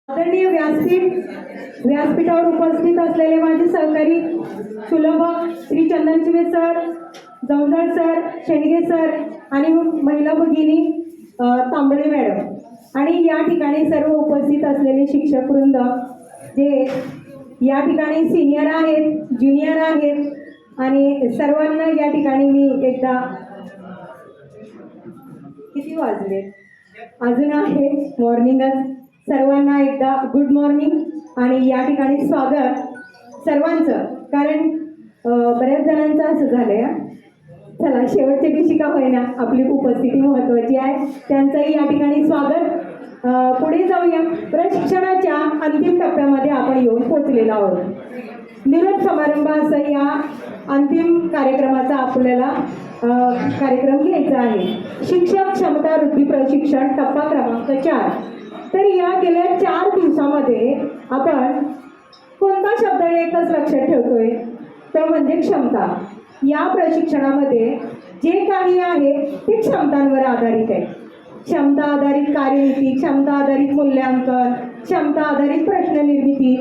आदरणीय व्यासपीठावर उपस्थित असलेले माझे सहकारी सुलभ Shri Chandanshive sir, Jawanjal sir, Shendge sir आणि महिला भगिनी तांबळे मॅडम आणि या ठिकाणी सर्व उपस्थित असलेले शिक्षक वृंद जे या ठिकाणी सिनियर आहेत, ज्युनियर आहेत आणि सर्वांना या ठिकाणी मी एकदा किती वाजले अजून आहे मॉर्निंगच सर्वांना एकदा गुड मॉर्निंग आणि या ठिकाणी स्वागत सर्वांचं. कारण बऱ्याच जणांचं असं झालंय चला शेवटच्या दिवशी का होईना आपली उपस्थिती महत्त्वाची आहे, त्यांचंही या ठिकाणी स्वागत. पुढे जाऊया. प्रशिक्षणाच्या अंतिम टप्प्यामध्ये आपण येऊन पोहोचलेलो आहोत. निरोप समारंभ असं या अंतिम कार्यक्रमाचा आपल्याला कार्यक्रम घ्यायचा आहे. शिक्षक क्षमता वृद्धी प्रशिक्षण टप्पा क्रमांक 4. तर या गेल्या 4 दिवसामध्ये आपण कोणता शब्द एकच लक्षात ठेवतोय तो म्हणजे क्षमता. या प्रशिक्षणामध्ये जे काही आहे ते क्षमतांवर आधारित आहे. क्षमता आधारित कार्यनीती, क्षमता आधारित मूल्यांकन, क्षमता आधारित प्रश्न निर्मिती,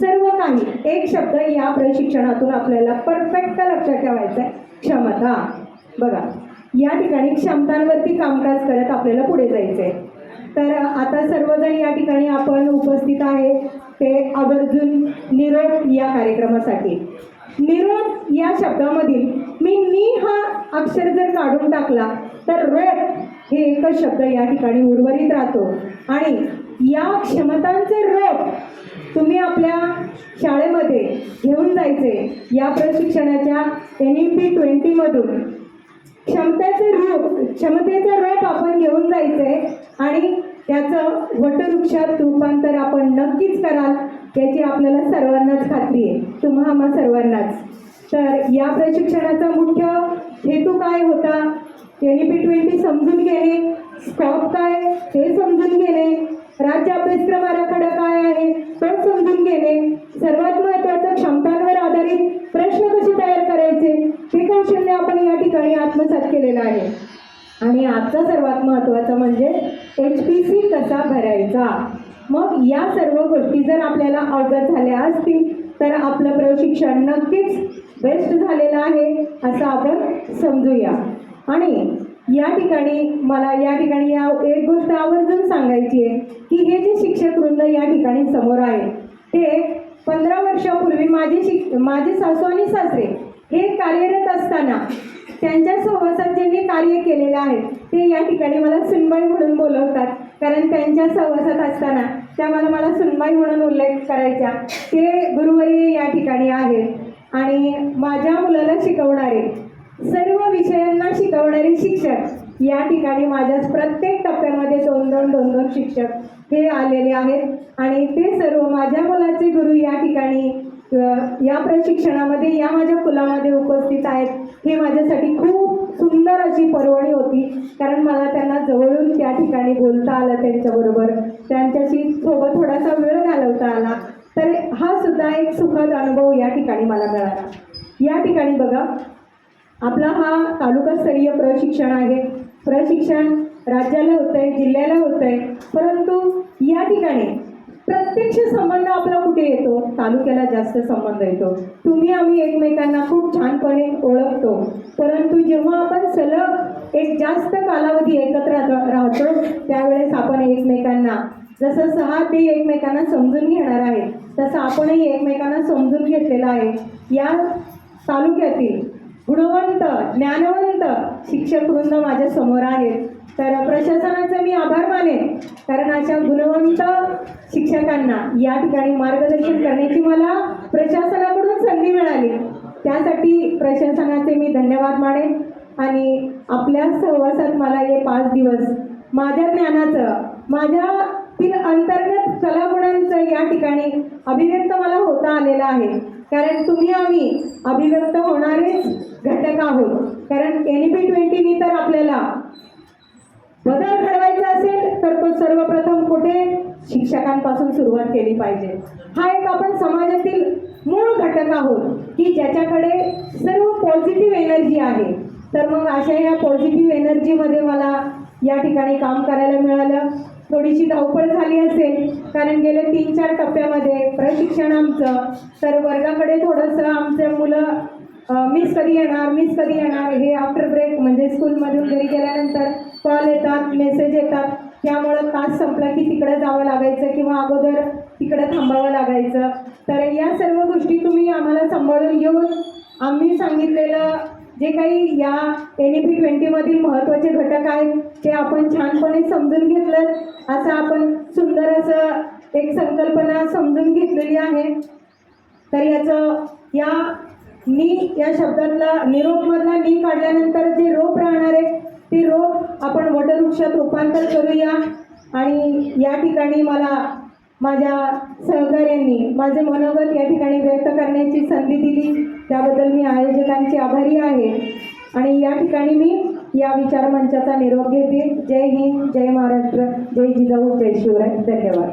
सर्व काही एक शब्द या प्रशिक्षणातून आपल्याला परफेक्ट लक्षात ठेवायचा आहे, क्षमता. बघा या ठिकाणी क्षमतांवरती कामकाज करत आपल्याला पुढे जायचं आहे. तर आता सर्वजण या ठिकाणी आपण उपस्थित आहे ते आवर्जून निरोप या कार्यक्रमासाठी. निरोप या शब्दामधील मी हा अक्षर जर काढून टाकला तर रोप हे एकच शब्द या ठिकाणी उर्वरित राहतो आणि या क्षमतांचे रोप तुम्ही आपल्या शाळेमध्ये घेऊन जायचे. या प्रशिक्षणाच्या NEP 20 मधून क्षमतेचे रोप आपण घेऊन जायचंय आणि त्याचं वटवृक्षात रूपांतर आपण नक्कीच कराल याची आपल्याला सर्वांनाच खात्री आहे, तुम्हा सर्वांनाच. तर या प्रशिक्षणाचा मुख्य हेतू काय होता? NEP 20 समजून घेणे, स्कॉप काय हे समजून घेणे, राज्य अभ्यासक्रम आराखडा काय आहे तो समजून घेणे, सर्वात महत्त्वाचं क्षमतांवर आधारित प्रश्न कसे तयार करायचे हे कौशल्य आपण या ठिकाणी आत्मसात केलेलं आहे. आणि आजचा सर्वात महत्त्वाचा म्हणजे HPC कसा भरायचा. मग या सर्व गोष्टी जर आपल्याला अवगत झाल्या असतील तर आपलं प्रशिक्षण नक्कीच बेस्ट झालेलं आहे असं आपण समजूया. आणि या ठिकाणी मला एक गोष्ट आवर्जून सांगायची आहे की हे जे शिक्षक वृंद या ठिकाणी समोर आहे ते 15 वर्षापूर्वी माझे सासू आणि सासरे हे कार्यरत असताना त्यांच्या सहवासात ज्यांनी कार्य केलेलं आहे ते या ठिकाणी मला सुनबाई म्हणून बोलवतात. कारण त्यांच्या सहवासात असताना त्या मला सुनबाई म्हणून उल्लेख करायच्या. ते गुरुवर्य या ठिकाणी आहेत आणि माझ्या मुलाला शिकवणारे, सर्व विषयांना शिकवणारे शिक्षक या ठिकाणी माझ्या प्रत्येक टप्प्यामध्ये 2-2 शिक्षक हे आलेले आहेत आणि ते सर्व माझ्या मुलाचे गुरु या ठिकाणी या प्रशिक्षणामध्ये या माझ्या कुलामध्ये उपस्थित आहेत. हे माझ्यासाठी खूप सुंदर अशी पर्वणी होती कारण मला त्यांना जवळून त्या ठिकाणी बोलता आलं, त्यांच्याबरोबर त्यांच्याशी सोबत थोडासा वेळ घालवता आला. तर हा सुद्धा एक सुखद अनुभव या ठिकाणी मला मिळाला. या ठिकाणी बघा आपला हा तालुकास्तरीय प्रशिक्षण आहे. प्रशिक्षण राज्याला होतं आहे, जिल्ह्याला होतं आहे, परंतु या ठिकाणी प्रत्यक्ष संबंध आपला कुठे येतो? तालुक्याला जास्त संबंध येतो. तुम्ही आम्ही एकमेकांना खूप छानपणे ओळखतो, परंतु जेव्हा आपण सलग एक जास्त कालावधी एकत्र राहतो त्यावेळेस आपण एकमेकांना जसं 6 ते एकमेकांना समजून घेणार आहे तसं आपणही एकमेकांना समजून घेतलेलं आहे. या तालुक्यातील गुणवंत ज्ञानवंत शिक्षक वृंद माझ्या समोर आहेत. तर प्रशासनाचे मी आभार मानेन कारण अशा गुणवंत शिक्षकांना या ठिकाणी मार्गदर्शन करण्याची मला प्रशासनाकडून संधी मिळाली. त्यासाठी प्रशासनाचे मी धन्यवाद मानेन आणि आपल्या सहवासात मला हे 5 दिवस माझ्या ज्ञानाचं, माझ्यातील अंतर्गत कलागुणांचं या ठिकाणी अभिव्यक्त मला होता आलेलं आहे. कारण तुम्ही आम्ही अभिव्यक्त होणारेच घटक आहोत. कारण NEP 20 तर आपल्याला बदल घडवायचा असेल तर तो सर्वप्रथम कुठे? शिक्षकांपासून सुरुवात केली पाहिजे. हा एक आपण समाजातील मूळ घटक आहोत की ज्याच्याकडे सर्व पॉझिटिव्ह एनर्जी आहे. तर मग अशा या पॉझिटिव्ह एनर्जीमध्ये मला या ठिकाणी काम करायला मिळालं. थोडीशी धावपळ झाली असेल, कारण गेले 3-4 टप्प्यामध्ये प्रशिक्षण आमचं, तर वर्गाकडे थोडंसं आमचे मुलं मिस कधी येणार हे आफ्टर ब्रेक म्हणजे स्कूलमधून घरी गेल्यानंतर कॉल येतात, मेसेज येतात, त्यामुळं तास संपला की तिकडे जावं लागायचं किंवा अगोदर तिकडे थांबावं लागायचं. तर या सर्व गोष्टी तुम्ही आम्हाला सांभाळून घेऊन आम्ही सांगितलेलं जे काही या NEP 20मधील महत्त्वाचे घटक आहेत ते आपण छानपणे समजून घेतलं, असं आपण सुंदर असं एक संकल्पना समजून घेतलेली आहे. तर याचं या शब्दातला निरोपमधला नी काढल्यानंतर जे रोप राहणार आहे ते रोप आपण वटवृक्षात रूपांतर करूया. आणि या ठिकाणी मला माझ्या सहकार्यांनी माझे मनोगत या ठिकाणी व्यक्त करण्याची संधी दिली, त्याबद्दल मी आयोजकांची आभारी आहे. आणि या ठिकाणी मी या विचारमंचाचा निरोप घेते. जय हिंद, जय महाराष्ट्र, जय जिजाऊ, जय शिवराय. धन्यवाद.